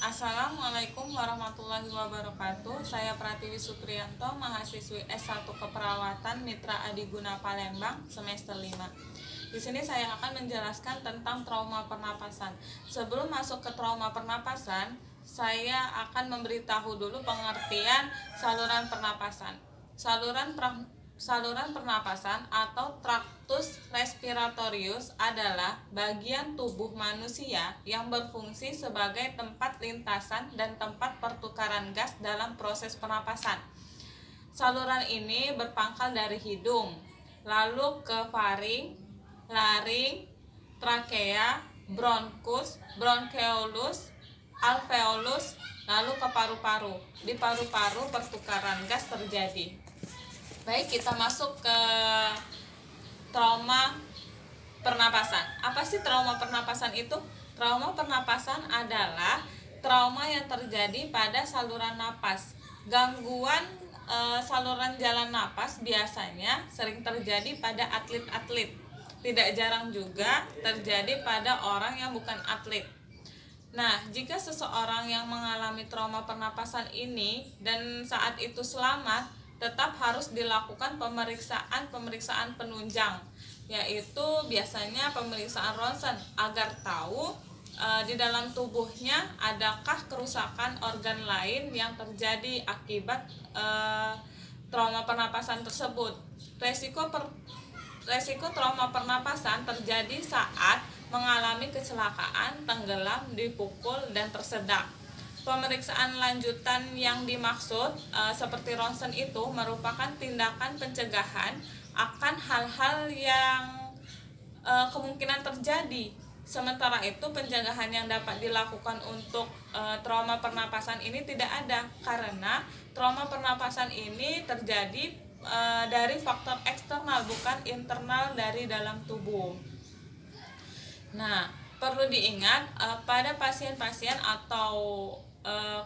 Assalamualaikum warahmatullahi wabarakatuh. Saya Pratiwi Supriyanto, mahasiswi S1 Keperawatan Mitra Adiguna Palembang, semester 5. Di sini saya akan menjelaskan tentang trauma pernapasan. Sebelum masuk ke trauma pernapasan, saya akan memberitahu dulu pengertian saluran pernapasan. Saluran pernapasan atau traktus respiratorius adalah bagian tubuh manusia yang berfungsi sebagai tempat lintasan dan tempat pertukaran gas dalam proses pernapasan. Saluran ini berpangkal dari hidung, lalu ke faring, laring, trakea, bronkus, bronkeolus, alveolus, lalu ke paru-paru. Di paru-paru pertukaran gas terjadi. Baik, kita masuk ke trauma pernapasan. Apa sih trauma pernapasan itu? Trauma pernapasan adalah trauma yang terjadi pada saluran napas. Gangguan saluran jalan napas biasanya sering terjadi pada atlet-atlet. Tidak jarang juga terjadi pada orang yang bukan atlet. Nah, jika seseorang yang mengalami trauma pernapasan ini dan saat itu selamat, tetap harus dilakukan pemeriksaan penunjang, yaitu biasanya pemeriksaan ronsen agar tahu di dalam tubuhnya adakah kerusakan organ lain yang terjadi akibat trauma pernapasan tersebut. Resiko trauma pernapasan terjadi saat mengalami kecelakaan, tenggelam, dipukul, dan tersedak. Pemeriksaan lanjutan yang dimaksud seperti ronsen itu merupakan tindakan pencegahan akan hal-hal yang kemungkinan terjadi. Sementara itu pencegahan yang dapat dilakukan untuk trauma pernapasan ini tidak ada, karena trauma pernapasan ini terjadi dari faktor eksternal, bukan internal dari dalam tubuh. Nah, perlu diingat pada pasien-pasien atau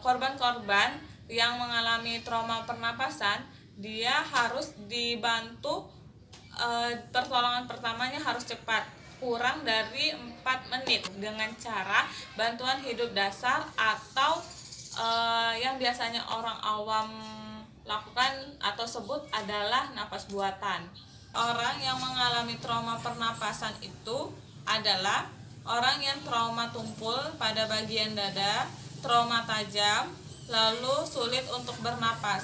korban-korban yang mengalami trauma pernapasan, dia harus dibantu, pertolongan pertamanya harus cepat, kurang dari 4 menit dengan cara bantuan hidup dasar atau yang biasanya orang awam lakukan atau sebut adalah napas buatan. Orang yang mengalami trauma pernapasan itu adalah orang yang trauma tumpul pada bagian dada, trauma tajam, lalu sulit untuk bernapas.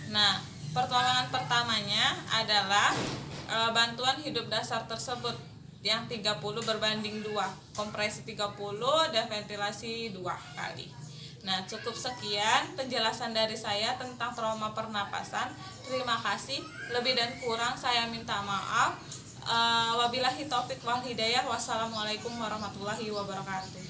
Nah, pertolongan pertamanya adalah bantuan hidup dasar tersebut yang 30 berbanding 2, kompresi 30 dan ventilasi 2 kali. Nah, cukup sekian penjelasan dari saya tentang trauma pernapasan. Terima kasih. Lebih dan kurang saya minta maaf. Wabillahi taufik wal hidayah. Wassalamualaikum warahmatullahi wabarakatuh.